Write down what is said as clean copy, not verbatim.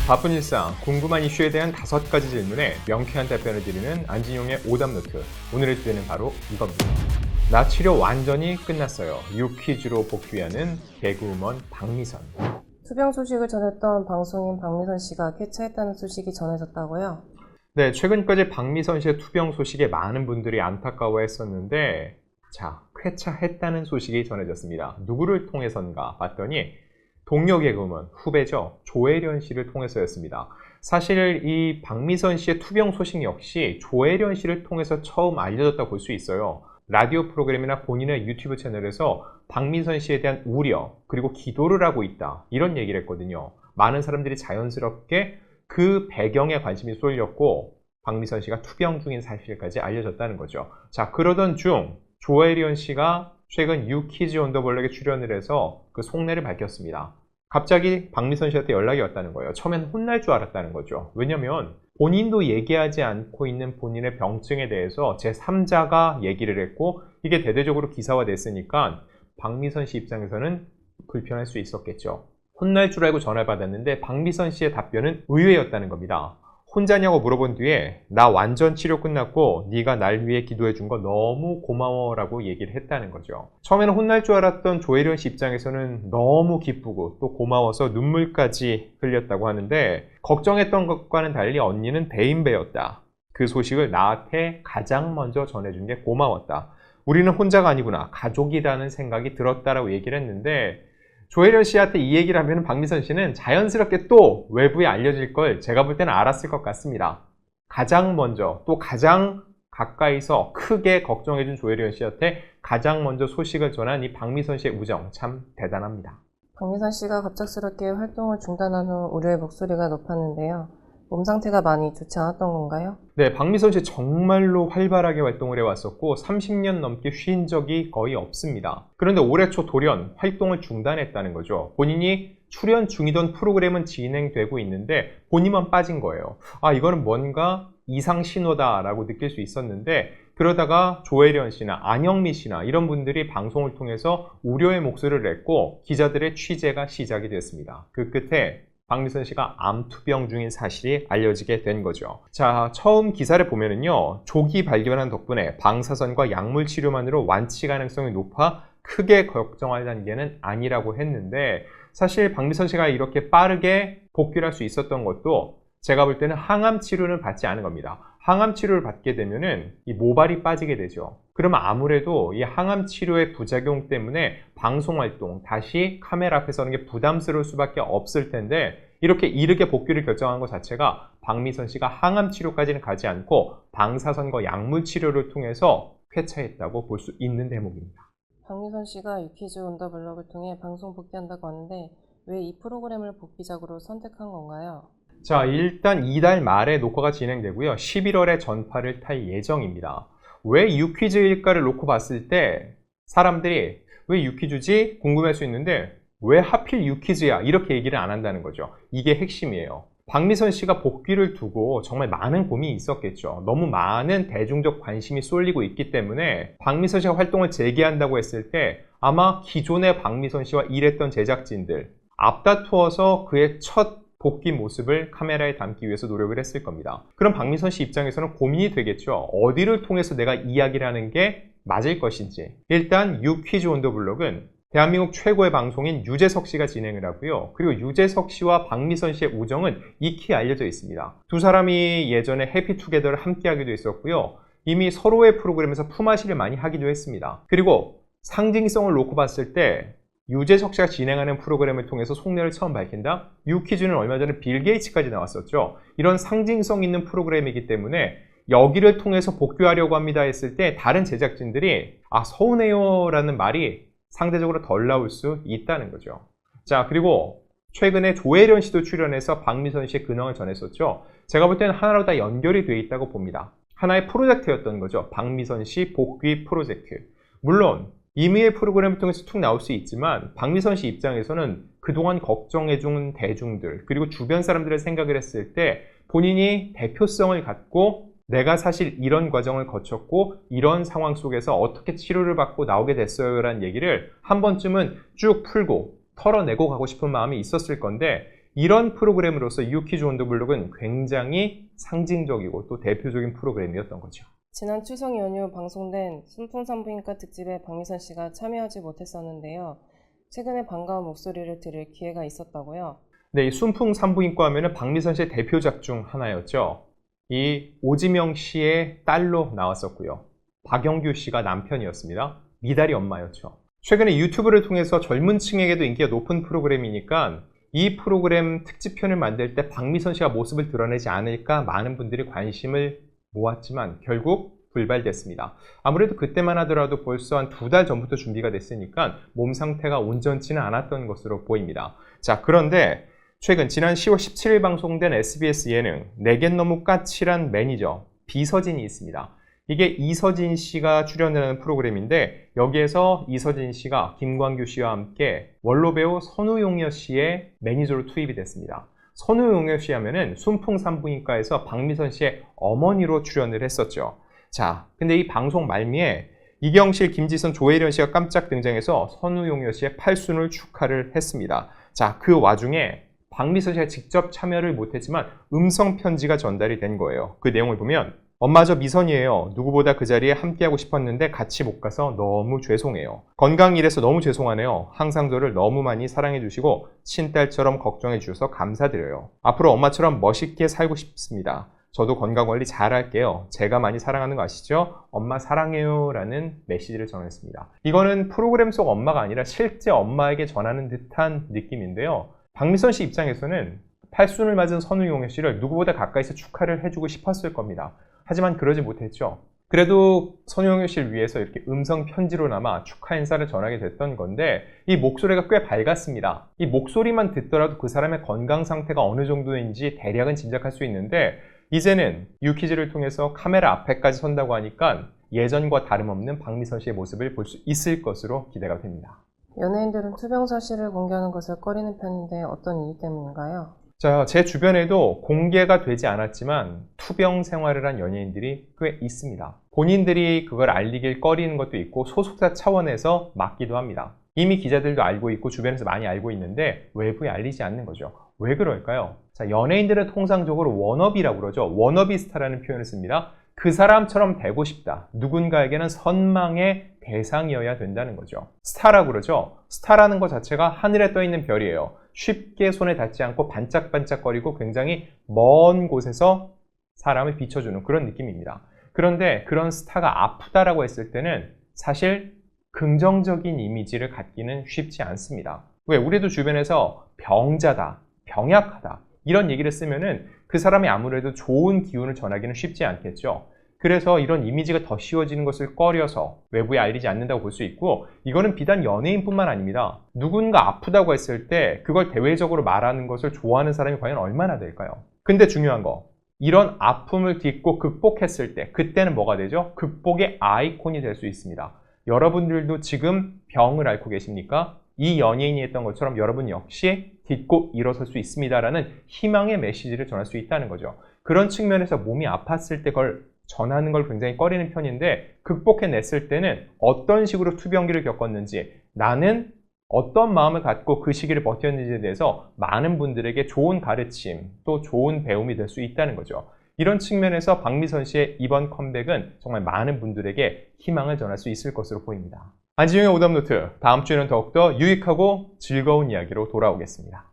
바쁜 일상, 궁금한 이슈에 대한 5가지 질문에 명쾌한 답변을 드리는 안진용의 오답노트. 오늘의 주제는 바로 이겁니다. 나 치료 완전히 끝났어요. 유퀴즈로 복귀하는 개그우먼 박미선. 투병 소식을 전했던 방송인 박미선 씨가 쾌차했다는 소식이 전해졌다고요? 네, 최근까지 박미선 씨의 투병 소식에 많은 분들이 안타까워했었는데 쾌차했다는 소식이 전해졌습니다. 누구를 통해선가 봤더니 동료 개그우먼, 후배죠. 조혜련 씨를 통해서였습니다. 사실 이 박미선 씨의 투병 소식 역시 조혜련 씨를 통해서 처음 알려졌다고 볼 수 있어요. 라디오 프로그램이나 본인의 유튜브 채널에서 박미선 씨에 대한 우려, 그리고 기도를 하고 있다, 이런 얘기를 했거든요. 많은 사람들이 자연스럽게 그 배경에 관심이 쏠렸고 박미선 씨가 투병 중인 사실까지 알려졌다는 거죠. 자, 그러던 중 조혜련 씨가 최근 유퀴즈 온 더 블럭에 출연을 해서 그 속내를 밝혔습니다. 갑자기 박미선 씨한테 연락이 왔다는 거예요. 처음엔 혼날 줄 알았다는 거죠. 왜냐면 본인도 얘기하지 않고 있는 본인의 병증에 대해서 제3자가 얘기를 했고 이게 대대적으로 기사화됐으니까 박미선 씨 입장에서는 불편할 수 있었겠죠. 혼날 줄 알고 전화를 받았는데 박미선 씨의 답변은 의외였다는 겁니다. 혼자냐고 물어본 뒤에 나 완전 치료 끝났고 네가 날 위해 기도해 준 거 너무 고마워 라고 얘기를 했다는 거죠. 처음에는 혼날 줄 알았던 조혜련 씨 입장에서는 너무 기쁘고 또 고마워서 눈물까지 흘렸다고 하는데, 걱정했던 것과는 달리 언니는 대인배였다. 그 소식을 나한테 가장 먼저 전해준 게 고마웠다. 우리는 혼자가 아니구나, 가족이라는 생각이 들었다라고 얘기를 했는데, 조혜련 씨한테 이 얘기를 하면 박미선 씨는 자연스럽게 또 외부에 알려질 걸 제가 볼 때는 알았을 것 같습니다. 가장 먼저 또 가장 가까이서 크게 걱정해준 조혜련 씨한테 가장 먼저 소식을 전한 이 박미선 씨의 우정, 참 대단합니다. 박미선 씨가 갑작스럽게 활동을 중단한 후 우려의 목소리가 높았는데요. 몸 상태가 많이 좋지 않았던 건가요? 네, 박미선 씨 정말로 활발하게 활동을 해왔었고 30년 넘게 쉰 적이 거의 없습니다. 그런데 올해 초 돌연 활동을 중단했다는 거죠. 본인이 출연 중이던 프로그램은 진행되고 있는데 본인만 빠진 거예요. 이거는 뭔가 이상 신호다라고 느낄 수 있었는데, 그러다가 조혜련 씨나 안영미 씨나 이런 분들이 방송을 통해서 우려의 목소리를 냈고 기자들의 취재가 시작이 됐습니다. 그 끝에 박미선 씨가 암투병 중인 사실이 알려지게 된 거죠. 자, 처음 기사를 보면은요, 조기 발견한 덕분에 방사선과 약물 치료만으로 완치 가능성이 높아 크게 걱정할 단계는 아니라고 했는데, 사실 박미선 씨가 이렇게 빠르게 복귀를 할 수 있었던 것도 제가 볼 때는 항암 치료를 받지 않은 겁니다. 항암 치료를 받게 되면은 이 모발이 빠지게 되죠. 그러면 아무래도 이 항암 치료의 부작용 때문에 방송 활동, 다시 카메라 앞에 서는 게 부담스러울 수밖에 없을 텐데, 이렇게 이르게 복귀를 결정한 것 자체가 박미선 씨가 항암 치료까지는 가지 않고 방사선과 약물 치료를 통해서 쾌차했다고 볼 수 있는 대목입니다. 박미선 씨가 유퀴즈 온 더 블럭을 통해 방송 복귀한다고 하는데 왜 이 프로그램을 복귀작으로 선택한 건가요? 자, 일단 이달 말에 녹화가 진행되고요. 11월에 전파를 탈 예정입니다. 왜 유퀴즈일까를 놓고 봤을 때 사람들이 왜 유퀴즈지? 궁금할 수 있는데 왜 하필 유퀴즈야? 이렇게 얘기를 안 한다는 거죠. 이게 핵심이에요. 박미선 씨가 복귀를 두고 정말 많은 고민이 있었겠죠. 너무 많은 대중적 관심이 쏠리고 있기 때문에 박미선 씨가 활동을 재개한다고 했을 때 아마 기존의 박미선 씨와 일했던 제작진들 앞다투어서 그의 첫 복귀 모습을 카메라에 담기 위해서 노력을 했을 겁니다. 그럼 박미선 씨 입장에서는 고민이 되겠죠. 어디를 통해서 내가 이야기를 하는 게 맞을 것인지. 일단 유퀴즈 온 더 블럭은 대한민국 최고의 방송인 유재석 씨가 진행을 하고요. 그리고 유재석 씨와 박미선 씨의 우정은 익히 알려져 있습니다. 두 사람이 예전에 해피투게더를 함께 하기도 했었고요. 이미 서로의 프로그램에서 품앗이를 많이 하기도 했습니다. 그리고 상징성을 놓고 봤을 때 유재석 씨가 진행하는 프로그램을 통해서 속내를 처음 밝힌다? 유퀴즈는 얼마 전에 빌 게이츠까지 나왔었죠. 이런 상징성 있는 프로그램이기 때문에 여기를 통해서 복귀하려고 합니다 했을 때 다른 제작진들이 서운해요 라는 말이 상대적으로 덜 나올 수 있다는 거죠. 자, 그리고 최근에 조혜련 씨도 출연해서 박미선 씨의 근황을 전했었죠. 제가 볼 때는 하나로 다 연결이 되어 있다고 봅니다. 하나의 프로젝트였던 거죠. 박미선 씨 복귀 프로젝트. 물론 임의의 프로그램을 통해서 툭 나올 수 있지만 박미선 씨 입장에서는 그동안 걱정해준 대중들 그리고 주변 사람들의 생각을 했을 때 본인이 대표성을 갖고 내가 사실 이런 과정을 거쳤고 이런 상황 속에서 어떻게 치료를 받고 나오게 됐어요 라는 얘기를 한 번쯤은 쭉 풀고 털어내고 가고 싶은 마음이 있었을 건데, 이런 프로그램으로서 유퀴즈 온 더 블록은 굉장히 상징적이고 또 대표적인 프로그램이었던 거죠. 지난 추석 연휴 방송된 순풍산부인과 특집에 박미선 씨가 참여하지 못했었는데요. 최근에 반가운 목소리를 들을 기회가 있었다고요. 네, 이 순풍산부인과 하면은 박미선 씨의 대표작 중 하나였죠. 이 오지명 씨의 딸로 나왔었고요. 박영규 씨가 남편이었습니다. 미달이 엄마였죠. 최근에 유튜브를 통해서 젊은 층에게도 인기가 높은 프로그램이니까 이 프로그램 특집편을 만들 때 박미선 씨가 모습을 드러내지 않을까 많은 분들이 관심을 모았지만 결국 불발됐습니다. 아무래도 그때만 하더라도 벌써 한 2달 전부터 준비가 됐으니까 몸 상태가 온전치는 않았던 것으로 보입니다. 자, 그런데 최근 지난 10월 17일 방송된 SBS 예능 내겐 너무 까칠한 매니저 비서진이 있습니다. 이게 이서진 씨가 출연하는 프로그램인데 여기에서 이서진 씨가 김광규 씨와 함께 원로 배우 선우용여 씨의 매니저로 투입이 됐습니다. 선우용여 씨 하면은 순풍산부인과에서 박미선 씨의 어머니로 출연을 했었죠. 자, 근데 이 방송 말미에 이경실, 김지선, 조혜련 씨가 깜짝 등장해서 선우용여 씨의 팔순을 축하를 했습니다. 자, 그 와중에 박미선 씨가 직접 참여를 못했지만 음성 편지가 전달이 된 거예요. 그 내용을 보면 엄마 저 미선이에요. 누구보다 그 자리에 함께하고 싶었는데 같이 못 가서 너무 죄송해요. 건강 일해서 너무 죄송하네요. 항상 저를 너무 많이 사랑해 주시고 친딸처럼 걱정해 주셔서 감사드려요. 앞으로 엄마처럼 멋있게 살고 싶습니다. 저도 건강관리 잘 할게요. 제가 많이 사랑하는 거 아시죠? 엄마 사랑해요 라는 메시지를 전했습니다. 이거는 프로그램 속 엄마가 아니라 실제 엄마에게 전하는 듯한 느낌인데요. 박미선 씨 입장에서는 팔순을 맞은 선우용여 씨를 누구보다 가까이서 축하를 해주고 싶었을 겁니다. 하지만 그러지 못했죠. 그래도 선우용여 씨를 위해서 이렇게 음성 편지로나마 축하 인사를 전하게 됐던 건데 이 목소리가 꽤 밝았습니다. 이 목소리만 듣더라도 그 사람의 건강 상태가 어느 정도인지 대략은 짐작할 수 있는데 이제는 유퀴즈를 통해서 카메라 앞에까지 선다고 하니까 예전과 다름없는 박미선 씨의 모습을 볼 수 있을 것으로 기대가 됩니다. 연예인들은 투병 사실을 공개하는 것을 꺼리는 편인데 어떤 이유 때문인가요? 자, 제 주변에도 공개가 되지 않았지만 투병 생활을 한 연예인들이 꽤 있습니다. 본인들이 그걸 알리길 꺼리는 것도 있고 소속사 차원에서 막기도 합니다. 이미 기자들도 알고 있고 주변에서 많이 알고 있는데 외부에 알리지 않는 거죠. 왜 그럴까요? 자, 연예인들은 통상적으로 워너비라고 그러죠. 워너비 스타라는 표현을 씁니다. 그 사람처럼 되고 싶다. 누군가에게는 선망의 대상이어야 된다는 거죠. 스타라고 그러죠. 스타라는 것 자체가 하늘에 떠 있는 별이에요. 쉽게 손에 닿지 않고 반짝반짝거리고 굉장히 먼 곳에서 사람을 비춰주는 그런 느낌입니다. 그런데 그런 스타가 아프다라고 했을 때는 사실 긍정적인 이미지를 갖기는 쉽지 않습니다. 왜? 우리도 주변에서 병자다, 병약하다 이런 얘기를 쓰면은 그 사람이 아무래도 좋은 기운을 전하기는 쉽지 않겠죠. 그래서 이런 이미지가 더 씌워지는 것을 꺼려서 외부에 알리지 않는다고 볼 수 있고 이거는 비단 연예인뿐만 아닙니다. 누군가 아프다고 했을 때 그걸 대외적으로 말하는 것을 좋아하는 사람이 과연 얼마나 될까요? 근데 중요한 거 이런 아픔을 딛고 극복했을 때 그때는 뭐가 되죠? 극복의 아이콘이 될 수 있습니다. 여러분들도 지금 병을 앓고 계십니까? 이 연예인이 했던 것처럼 여러분 역시 딛고 일어설 수 있습니다라는 희망의 메시지를 전할 수 있다는 거죠. 그런 측면에서 몸이 아팠을 때 그걸 전하는 걸 굉장히 꺼리는 편인데 극복해냈을 때는 어떤 식으로 투병기를 겪었는지 나는 어떤 마음을 갖고 그 시기를 버텼는지에 대해서 많은 분들에게 좋은 가르침 또 좋은 배움이 될 수 있다는 거죠. 이런 측면에서 박미선 씨의 이번 컴백은 정말 많은 분들에게 희망을 전할 수 있을 것으로 보입니다. 안지용의 오답노트 다음 주에는 더욱더 유익하고 즐거운 이야기로 돌아오겠습니다.